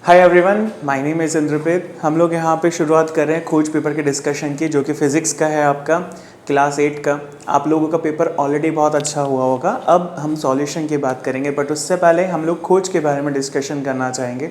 Hi everyone, my name is Inderpreet. हम लोग यहाँ पे शुरुआत कर रहे हैं खोज पेपर के डिस्कशन की, जो कि फिज़िक्स का है आपका क्लास 8 का। आप लोगों का पेपर ऑलरेडी बहुत अच्छा हुआ होगा। अब हम सॉल्यूशन की बात करेंगे, बट उससे पहले हम लोग खोज के बारे में डिस्कशन करना चाहेंगे।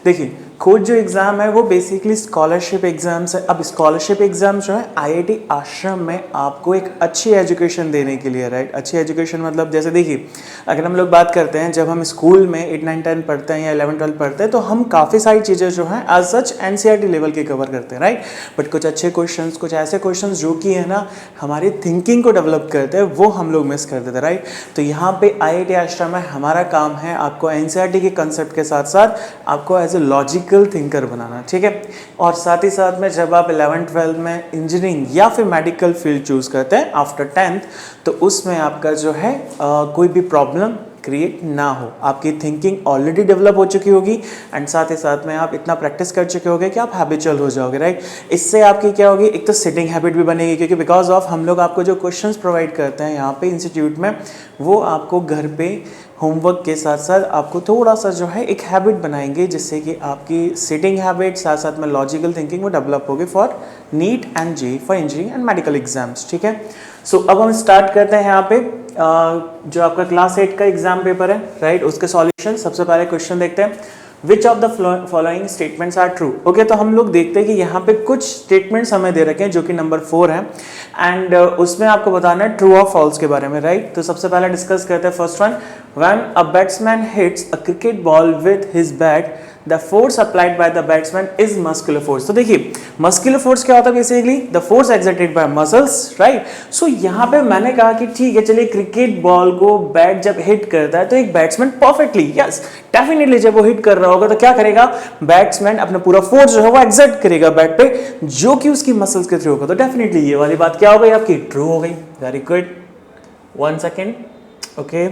देखिए, खोज जो एग्ज़ाम है वो बेसिकली स्कॉलरशिप एग्ज़ाम्स है। अब स्कॉलरशिप एग्ज़ाम जो है आईआईटी आश्रम में आपको एक अच्छी एजुकेशन देने के लिए, राइट। अच्छी एजुकेशन मतलब जैसे देखिए, अगर हम लोग बात करते हैं जब हम स्कूल में 8, 9, 10 पढ़ते हैं या 11, 12 पढ़ते हैं तो हम काफ़ी सारी चीज़ें जो हैं एज सच एनसीईआरटी लेवल के कवर करते हैं, राइट। बट कुछ अच्छे क्वेश्चंस, कुछ ऐसे क्वेश्चंस जो कि है ना हमारी थिंकिंग को डेवलप करते हैं, वो हम लोग मिस कर देते हैं, राइट। तो यहाँ पे आईआईटी आश्रम में हमारा काम है आपको एनसीईआरटी के कंसेप्ट के साथ साथ आपको एज ए लॉजिकल थिंकर बनाना, ठीक है। और साथ ही साथ में जब आप 11, 12 में इंजीनियरिंग या फिर मेडिकल फील्ड चूज करते हैं आफ्टर 10th, तो उसमें आपका जो है कोई भी प्रॉब्लम क्रिएट ना हो। आपकी थिंकिंग ऑलरेडी डेवलप हो चुकी होगी एंड साथ ही साथ में आप इतना प्रैक्टिस कर चुके होगे कि आप हैबिचुअल हो जाओगे, राइट। इससे आपकी क्या होगी, एक तो सिटिंग हैबिट भी बनेगी, क्योंकि बिकॉज ऑफ हम लोग आपको जो क्वेश्चंस प्रोवाइड करते हैं यहाँ पे इंस्टीट्यूट में, वो आपको घर पे होमवर्क के साथ साथ आपको थोड़ा सा जो है एक हैबिट बनाएंगे, जिससे कि आपकी सिटिंग हैबिट साथ साथ में लॉजिकल थिंकिंग वो डेवलप होगी for neat and JEE for engineering and medical exams, ठीक है। सो अब हम स्टार्ट करते हैं यहाँ पे जो आपका क्लास 8 का एग्जाम पेपर है, राइट। उसके सॉल्यूशन सबसे पहले क्वेश्चन देखते हैं। Which of the following statements are true. Okay, तो हम लोग देखते हैं कि यहाँ पे कुछ स्टेटमेंट्स हमें दे रखे हैं जो कि नंबर 4 है एंड उसमें आपको बताना है ट्रू और फॉल्स के बारे में, राइट। तो सबसे पहले डिस्कस करते हैं first one. When a batsman hits a cricket ball with his bat, the force applied by the batsman is muscular force. तो देखिए, मस्कुलर फोर्स क्या होता है, basically the force exerted by muscles, right. So यहाँ पे मैंने कहा कि ठीक है, चलिए क्रिकेट बॉल को बैट जब हिट करता है तो एक बैट्समैन परफेक्टली, यस डेफिनेटली, जब वो हिट कर रहा होगा तो क्या करेगा, बैट्समैन अपना पूरा फोर्स जो है वो एक्सर्ट करेगा बैट पे, जो कि उसकी मसल्स के थ्रू होगा। तो डेफिनेटली ये वाली बात क्या हो गई आपकी, ट्रू हो गई। Very good, 1 second, okay,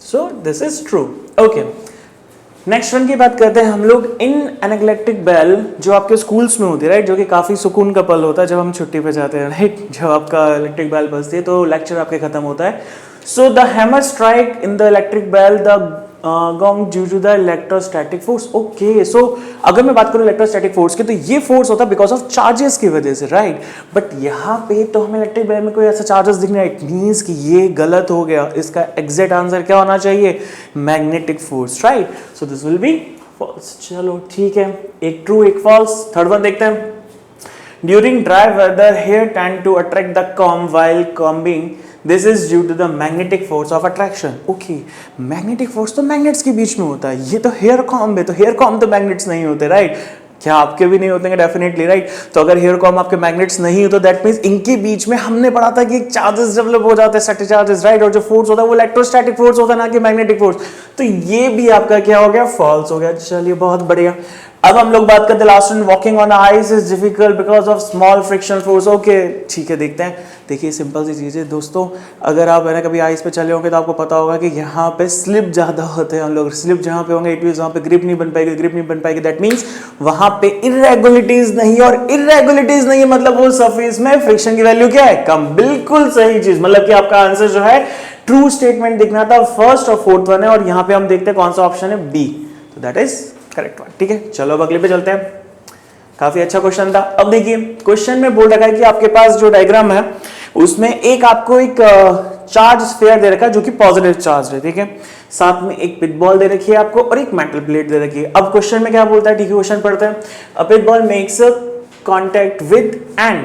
so this is true, okay. Next one की बात करते हैं हम लोग। इन एन इलेक्ट्रिक बेल, जो आपके स्कूल्स में होती है, राइट, जो कि काफ़ी सुकून का पल होता है जब हम छुट्टी पे जाते हैं, राइट। जब आपका इलेक्ट्रिक बेल बजती है तो लेक्चर आपके खत्म होता है। So the hammer strike in the electric bell the gong due to the electrostatic force. Okay, so अगर मैं बात करूं इलेक्ट्रोस्टैटिक फोर्स की, तो ये फोर्स होता है बिकॉज ऑफ चार्जेस की वजह से, राइट। बट यहाँ पे तो हमें इलेक्ट्रिक बेल में कोई ऐसा चार्जेस दिख रहा है, इट मीन्स कि ये गलत हो गया। इसका एग्जैक्ट आंसर क्या होना चाहिए, magnetic force, right. So this will be false. चलो ठीक है, एक ट्रू एक फॉल्स। थर्ड वन देखते हैं। During dry weather hair tend to attract the comb while combing, this is due to the magnetic force of attraction. Okay, magnetic force तो magnets के बीच में होता है, ये तो हेयर कॉम्ब है, तो हेयर कॉम्ब तो मैग्नेट्स नहीं होते, राइट। क्या आपके भी नहीं होते हैं, डेफिनेटली, राइट। तो अगर हेयर कॉम्ब आपके मैग्नेट्स नहीं हो तो दैट मींस इनके बीच में हमने पढ़ा था कि चार्जेस डेवलप हो जाते हैं, स्टैटिक चार्जेस, राइट। और जो फोर्स होता है वो इलेक्ट्रोस्टैटिक फोर्स होता है, ना कि मैग्नेटिक फोर्स। तो ये भी आपका क्या हो गया, फॉल्स हो गया। चलिए, बहुत बढ़िया। अब हम लोग बात करते हैं last one. Walking on ice is difficult because of small frictional force. Okay, ठीक है, देखते हैं। देखिए, सिंपल सी चीज़ है दोस्तों, अगर आप है ना कभी आइस पे चले होंगे तो आपको पता होगा कि यहाँ पे स्लिप ज़्यादा होते हैं। हम लोग स्लिप जहाँ पे होंगे, इट मीन्स वहाँ पे ग्रिप नहीं बन पाएगी, ग्रिप नहीं बन पाएगी, दैट मीन्स वहाँ पे इरेगुलरिटीज नहीं, और इरेगुलरिटीज नहीं मतलब वो सरफेस में फ्रिक्शन की वैल्यू क्या है, कम। बिल्कुल सही चीज, मतलब कि आपका आंसर जो है ट्रू स्टेटमेंट दिखना था, फर्स्ट और फोर्थ वन है, और यहाँ पे हम देखते हैं कौन सा ऑप्शन है, बी। तो दैट इज करेक्ट वन, ठीक है। चलो अब अगले पे चलते हैं। काफी अच्छा क्वेश्चन था। अब देखिए, क्वेश्चन में बोल रखा है कि आपके पास जो डायग्राम है उसमें एक आपको एक चार्ज स्फीयर दे रखा है जो कि पॉजिटिव चार्ज है, ठीक है। साथ में एक पिट बॉल दे रखी है आपको और एक मेटल प्लेट दे रखी है। अब क्वेश्चन में क्या बोलता है, ठीक है, क्वेश्चन पढ़ते हैं। A pith ball makes a contact with and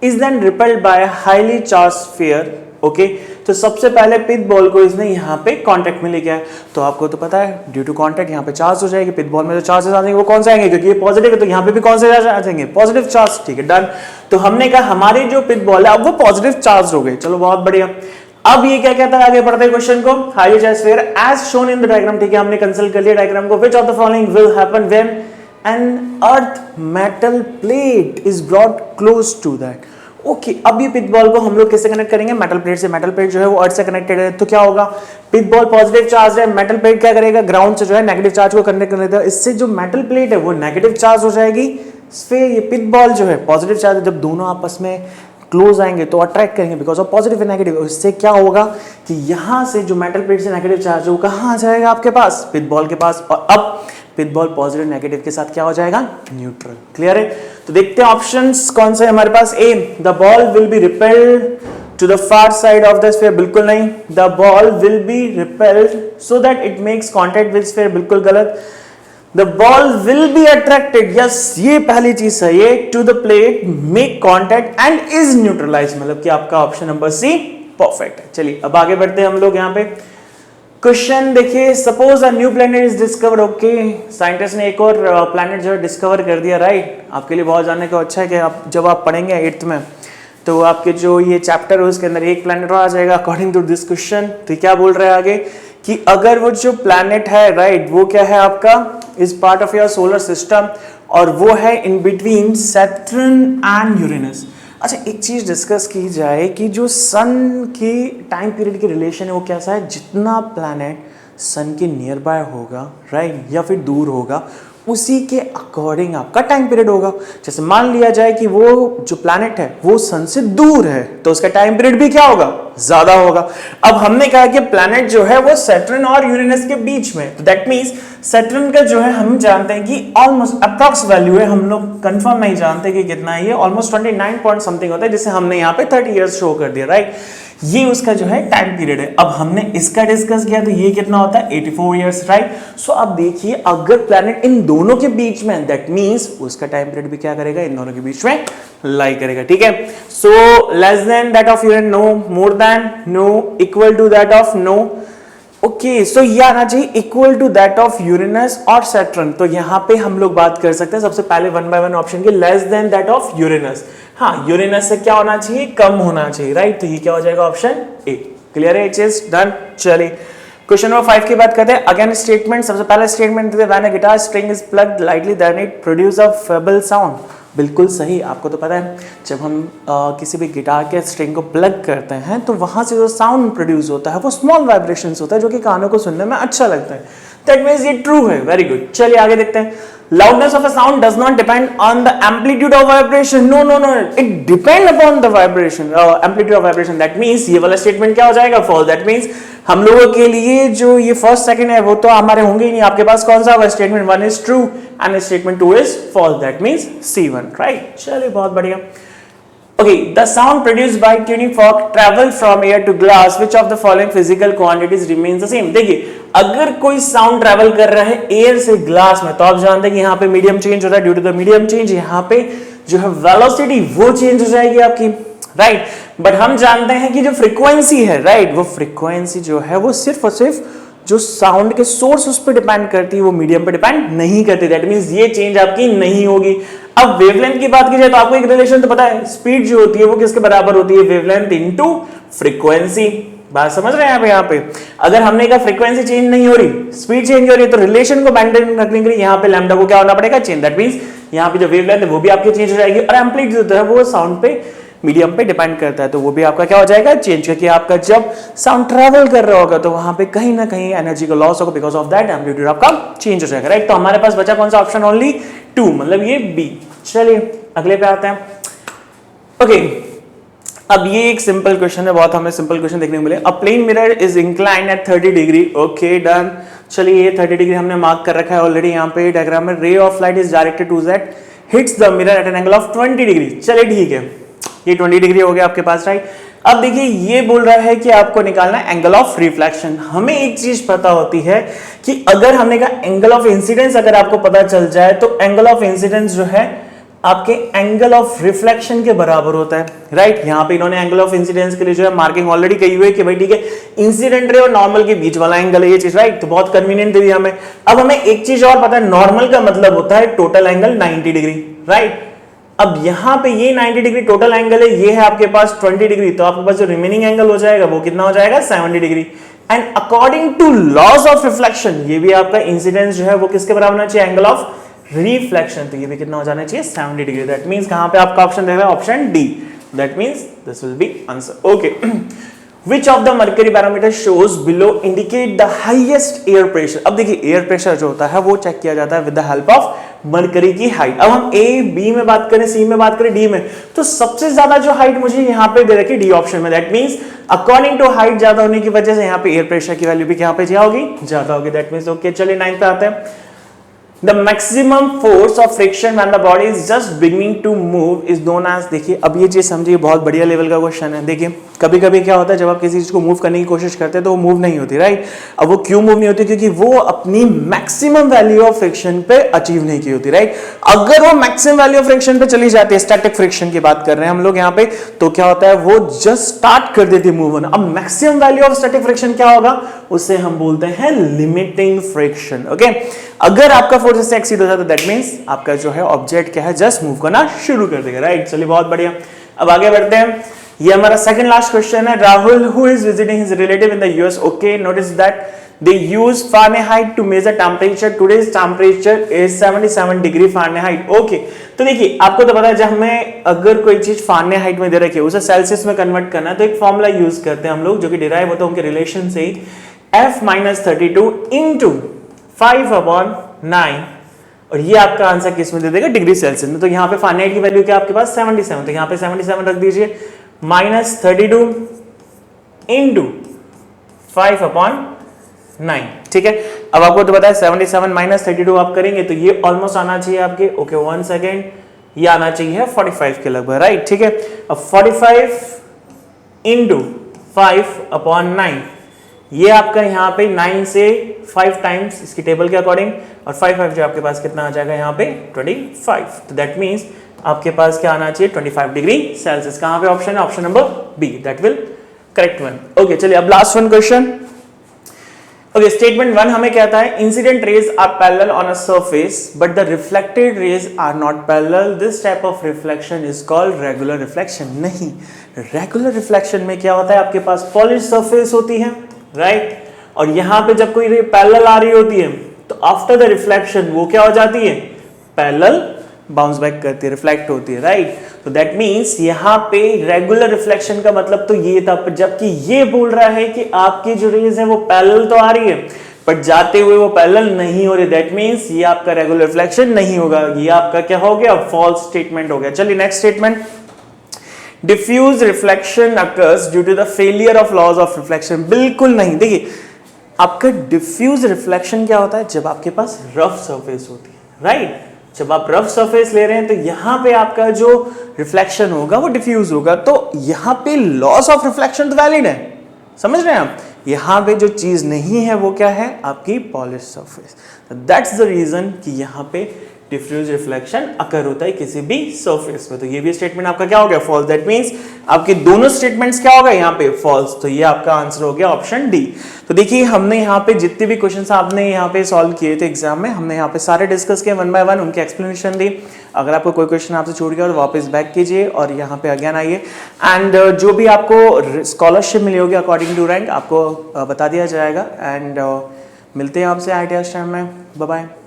is then repelled by a highly charge sphere. Okay, तो सबसे पहले पिट बॉल को इसने यहाँ पे कांटेक्ट में लेके आया, तो आपको तो पता है ड्यू टू कांटेक्ट यहाँ पे चार्ज हो जाएगी। पिट बॉल में जो चार्जेस आ जाएंगे वो कौन से आएंगे, क्योंकि ये पॉजिटिव है तो यहाँ पे भी कौन से आ जाएंगे, पॉजिटिव चार्ज, ठीक है, डन। तो हमने कहा हमारी जो पिट बॉल है अब वो पॉजिटिव चार्ज हो गई। चलो, बहुत बढ़िया। अब ये क्या कहता है, आगे बढ़ते हैं क्वेश्चन को। Highly charge sphere as shown in the diagram, ठीक है, हमने कंसल्ट कर लिया डायग्राम को। Which of the following will happen when an earth metal plate is brought close to that. Okay, अब ये पिट बॉल को हम लोग किससे कनेक्ट करेंगे, मेटल प्लेट से। मेटल प्लेट जो है वो अर्थ से कनेक्टेड है, तो क्या होगा, पिट बॉल पॉजिटिव चार्ज है, मेटल प्लेट क्या करेगा, ग्राउंड से जो है नेगेटिव चार्ज को कनेक्ट कर लेता है। इससे जो मेटल प्लेट है वो नेगेटिव चार्ज हो जाएगी, फिर ये पिट बॉल जो है पॉजिटिव चार्ज। जब दोनों आपस में क्लोज आएंगे तो अट्रैक्ट करेंगे because of positive and negative. इससे क्या होगा कि यहाँ से जो मेटल प्लेट से नेगेटिव चार्ज है वो कहाँ आ जाएगा आपके पास, पिथ बॉल के पास, और अब पिथ बॉल पॉजिटिव नेगेटिव के साथ क्या हो जाएगा, न्यूट्रल। क्लियर है? तो देखते हैं ऑप्शंस कौन से हमारे पास। A, the ball will be repelled to the far side of the sphere, बिल्कुल नहीं। The ball will be repelled so that it makes contact with sphere, बिल्कुल गलत। The ball will be attracted, yes, ये पहली चीज सही है, to the plate, make contact and is neutralize, मतलब कि आपका ऑप्शन नंबर सी परफेक्ट है। चलिए अब आगे बढ़ते हैं हम लोग। यहाँ पे क्वेश्चन देखिए, suppose a new planet is discover. Okay, scientist ने एक और प्लैनेट जो है डिस्कवर कर दिया, राइट। आपके लिए बहुत जानने का अच्छा है कि आप जब आप पढ़ेंगे 8th में तो आपके जो ये चैप्टर है उसके अंदर एक प्लैनेट और आ जाएगा अकॉर्डिंग टू दिस क्वेश्चन। तो क्या बोल रहे हैं आगे कि अगर वो जो प्लैनेट है, राइट, वो क्या है आपका, is part of your solar system, और वो है in between Saturn and Uranus. अच्छा, एक चीज डिस्कस की जाए कि जो सन की टाइम पीरियड की रिलेशन है वो कैसा है, जितना प्लैनेट सन के नियर बाय होगा, राइट, या फिर दूर होगा, उसी के अकॉर्डिंग आपका टाइम पीरियड होगा। जैसे मान लिया जाए कि वो जो प्लैनेट है वो सन से दूर है तो उसका टाइम पीरियड भी क्या होगा, ज्यादा होगा। अब हमने कहा कि प्लैनेट जो है वो सैटर्न और यूरेनस के बीच में, तो दैट मींस सैटर्न का जो है हम जानते हैं कि ऑलमोस्ट अप्रॉक्स वैल्यू है, हम लोग कंफर्म नहीं जानते कि कितना है, ये ऑलमोस्ट 29 पॉइंट समथिंग होता है, जिसे हमने यहाँ पे 30 इयर्स शो कर दिया, राइट। ये उसका जो है टाइम पीरियड है। अब हमने इसका डिस्कस किया तो ये कितना होता है, 84 इयर्स, राइट। सो अब देखिए अगर प्लैनेट इन दोनों के बीच में, दैट मींस उसका टाइम पीरियड भी क्या करेगा, इन दोनों के बीच में लाई करेगा, ठीक है। So less than that of Uranus, no, more than, no, equal to that of, no. Okay, so ये आना चाहिए equal to that of Uranus और सैटर्न। तो यहाँ पे हम लोग बात कर सकते हैं सबसे पहले 1 by 1 ऑप्शन की, less than that of Uranus. हाँ, यूरेनस से क्या होना चाहिए, कम होना चाहिए, राइट। तो ये क्या हो जाएगा, ऑप्शन ए। क्लियर है, इट इज डन। चलिए क्वेश्चन नंबर 5 की बात करते हैं। अगेन स्टेटमेंट, सबसे पहला स्टेटमेंट देते हैं, when a guitar string is plugged lightly then it produce a feeble sound. बिल्कुल सही, आपको तो पता है जब हम किसी भी गिटार के स्ट्रिंग को प्लग करते हैं तो वहां से जो साउंड प्रोड्यूस होता है वो स्मॉल वाइब्रेशंस होता है जो कि कानों को सुनने में अच्छा लगता है। दैट मींस ये ट्रू है, वेरी गुड। चलिए आगे देखते हैं। Loudness of a sound does not depend on the amplitude of vibration. No, no, no. It depends upon the vibration, amplitude of vibration. That means ये वाला statement क्या हो जाएगा, false. That means हम लोगों के लिए जो ये first, second है वो तो हमारे होंगे ही नहीं। आपके पास कौन सा होगा, statement 1 is true and statement 2 is false. That means C1, right? चलिए बहुत बढ़िया। Okay, the sound produced by tuning fork travel from air to glass. Which of the following physical quantities remains the same? देखिए अगर कोई sound travel कर रहा है air से ग्लास में तो आप जानते हैं कि यहाँ पे मीडियम चेंज होता है, due to the medium change यहाँ पे जो है वेलोसिटी वो चेंज हो जाएगी आपकी, राइट। बट हम जानते हैं कि जो फ्रीक्वेंसी है, राइट, वो फ्रीक्वेंसी जो है वो सिर्फ और सिर्फ जो साउंड के सोर्स उस पर डिपेंड करती है, वो मीडियम पे डिपेंड नहीं करती। दैट मींस ये चेंज आपकी नहीं होगी। अब वेवलेंथ की बात की जाए तो आपको एक रिलेशन तो पता है, स्पीड जो होती है वो किसके बराबर होती है, वेवलेंथ इनटू फ्रीक्वेंसी। बात समझ रहे हैं आप यहाँ पे। अगर हमने कहा फ्रीक्वेंसी चेंज नहीं हो रही, स्पीड चेंज हो रही है, तो रिलेशन को मेंटेन रखने के लिए यहाँ पे लैम्डा को क्या होना पड़ेगा, चेंज। दैट मींस यहाँ पे जो वेवलेंथ है वो भी आपकी चेंज हो जाएगी, और एम्पलीट्यूड है वो साउंड पे, मीडियम पे डिपेंड करता है, तो वो भी आपका क्या हो जाएगा, चेंज। क्योंकि आपका जब साउंड ट्रैवल कर रहा होगा तो वहां पे कहीं ना कहीं एनर्जी का लॉस होगा, बिकॉज ऑफ दैट एम्पलीट्यूड आपका चेंज हो जाएगा, राइट। तो हमारे पास बचा कौन सा ऑप्शन, ओनली 2, मतलब ये बी। चलिए अगले पे आते हैं। ओके, अब ये एक सिंपल क्वेश्चन है, बहुत हमें सिंपल क्वेश्चन देखने को मिले। A plane mirror is inclined at 30 degree. Okay, done. चलिए ये 30 डिग्री हमने मार्क कर रखा है ऑलरेडी यहाँ पे डायग्राम में। Ray of light is directed to that hits the mirror at an angle of 20 degree. चलिए ठीक है, ये 20 डिग्री हो गया आपके पास, राइट। अब देखिए ये बोल रहा है कि आपको निकालना है एंगल ऑफ रिफ्लेक्शन। हमें एक चीज पता होती है कि अगर हमने कहा एंगल ऑफ इंसिडेंस अगर आपको पता चल जाए तो एंगल ऑफ इंसिडेंस जो है आपके एंगल ऑफ रिफ्लेक्शन के बराबर होता है, राइट। यहाँ पे इन्होंने एंगल ऑफ इंसिडेंस के लिए जो है मार्किंग ऑलरेडी कही हुई है कि भाई ठीक है, इंसिडेंट रे और नॉर्मल के बीच वाला एंगल है ये चीज, राइट। तो बहुत कन्वीनियंट है हमें। अब हमें एक चीज और पता है, नॉर्मल का मतलब होता है टोटल एंगल 90 डिग्री, राइट। अब यहाँ पे ये 90 डिग्री टोटल एंगल है, ये है आपके पास 20 डिग्री, तो आपके पास जो रिमेनिंग एंगल हो जाएगा वो कितना हो जाएगा, 70 degree. And according to laws of reflection ये भी आपका इंसिडेंस जो है वो किसके बराबर होना चाहिए, एंगल ऑफ रिफ्लेक्शन। तो ये भी कितना हो जाना चाहिए, 70 डिग्री। दैट मींस कहां पे आपका ऑप्शन देगा, option D. That means this will B answer. Okay, Which of the mercury parameter shows below indicate the highest air pressure? अब देखिए एयर प्रेशर जो होता है वो चेक किया जाता है with the help of mercury की हाइट। अब हम ए बी में बात करें, सी में बात करें, डी में, तो सबसे ज्यादा जो हाइट मुझे यहाँ पे दे रखी डी ऑप्शन में, that means according to height ज्यादा होने की वजह से यहाँ पे एयर प्रेशर की वैल्यू भी यहाँ पे क्या होगी, ज्यादा होगी। दैट मींस ओके, चलिए 9 पे आते हैं। The maximum force of friction when the body is just beginning to move is known as, देखिए अब ये चीज समझिए, बहुत बढ़िया लेवल का क्वेश्चन है। देखिए कभी कभी क्या होता है, जब आप किसी चीज को मूव करने की कोशिश करते हैं तो वो मूव नहीं होती, राइट। अब वो क्यों मूव नहीं होती, क्योंकि वो अपनी मैक्सिमम वैल्यू ऑफ फ्रिक्शन पे अचीव नहीं की होती, राइट। अगर वो मैक्सिमम वैल्यू ऑफ फ्रिक्शन पे चली जाती है, स्टैटिक फ्रिक्शन की बात कर रहे हैं हम लोग यहाँ पे, तो क्या होता है, वो जस्ट स्टार्ट कर देती है मूव होना। अब maximum value of static friction क्या होगा, उसे हम बोलते हैं लिमिटिंग फ्रिक्शन। ओके, अगर आपका फोर्स से एक्सीड हो जाता है, दैट मींस आपका जो है ऑब्जेक्ट क्या है, जस्ट मूव करना शुरू कर देगा, राइट। चलिए बहुत बढ़िया, अब आगे बढ़ते हैं। ये हमारा सेकंड लास्ट क्वेश्चन है। Rahul who is visiting his relative in the US, okay, notice that they use Fahrenheit to measure temperature. Today's temperature is 77 degree Fahrenheit. Okay, तो देखिए आपको तो पता है, जब हमें अगर कोई चीज Fahrenheit में दे रखी है उसे सेल्सियस में कन्वर्ट करना है, तो एक फॉर्मूला यूज करते हैं हम लोग, जो कि डिराइव होता है उनके रिलेशन से ही, F-32 इंटू 5/9, और ये आपका आंसर किस में दे देगा, डिग्री सेल्सियस में। तो यहाँ पे Fahrenheit की वैल्यू क्या आपके पास 77, तो यहाँ पे 77 रख दीजिए, -32 इंटू 5/9, ठीक है। अब आपको तो पता है 77 - 32 आप करेंगे तो ये ऑलमोस्ट आना चाहिए आपके, ओके 1 सेकेंड, ये आना चाहिए 45 के लगभग, राइट, ठीक है। अब 45 इंटू 5/9, ये आपका यहाँ पे 9 से 5 टाइम्स इसकी टेबल के अकॉर्डिंग, और 5 जो आपके पास कितना आ जाएगा यहाँ पे 25, तो दैट मीन्स आपके पास क्या आना चाहिए 25 डिग्री सेल्सियस। कहाँ पे ऑप्शन है, option number B, that will correct one. Okay, चलिए अब last one question. Okay, statement 1 हमें कहता है incident rays are parallel on a surface but the reflected rays are not parallel, this type of reflection is called regular reflection. नहीं, regular reflection में क्या होता है, आपके पास पॉलिश सरफेस होती है, राइट, और यहां पे जब कोई रे पैरेलल आ रही होती है तो आफ्टर द रिफ्लेक्शन वो क्या हो जाती है, पैरेलल बाउंस बैक करती है, रिफ्लेक्ट होती है, राइट। तो दैट मींस यहां पे रेगुलर रिफ्लेक्शन का मतलब तो ये था, जबकि ये बोल रहा है कि आपकी जो रेज है वो पैरेलल तो आ रही है बट जाते हुए वो पैरेलल नहीं हो रही, दैट मींस ये आपका रेगुलर रिफ्लेक्शन नहीं होगा, ये आपका क्या हो गया, फॉल्स स्टेटमेंट हो गया। चलिए next statement, diffuse reflection occurs due to the failure of laws of reflection. बिल्कुल नहीं, देखिए आपका डिफ्यूज रिफ्लेक्शन क्या होता है, जब आपके पास रफ सरफेस होती है, राइट। जब आप रफ सरफेस ले रहे हैं तो यहां पे आपका जो रिफ्लेक्शन होगा वो डिफ्यूज होगा, तो यहां पे लॉस ऑफ रिफ्लेक्शन तो वैलिड है, समझ रहे हैं आप। यहां पे जो चीज नहीं है वो क्या है, आपकी polish surface, that's the reason कि यहां पे डिफ्यूज रिफ्लेक्शन अकर होता है किसी भी सरफेस में। तो ये भी स्टेटमेंट आपका क्या हो गया, फॉल्स। दैट मींस आपके दोनों स्टेटमेंट्स क्या हो गए यहाँ पे, फॉल्स। तो ये आपका आंसर हो गया ऑप्शन डी। तो देखिए हमने यहाँ पे जितने भी क्वेश्चंस आपने यहाँ पे सॉल्व किए थे एग्जाम में, हमने यहाँ पे सारे डिस्कस किए 1 बाय 1, उनकी एक्सप्लेनेशन दी। अगर आपको कोई क्वेश्चन आपसे छूट गया तो वापस बैक कीजिए और यहाँ पे अगेन आइए, एंड जो भी आपको स्कॉलरशिप मिली होगी अकॉर्डिंग टू रैंक आपको बता दिया जाएगा। एंड मिलते हैं आपसे IITias टाइम में, बाय बाय।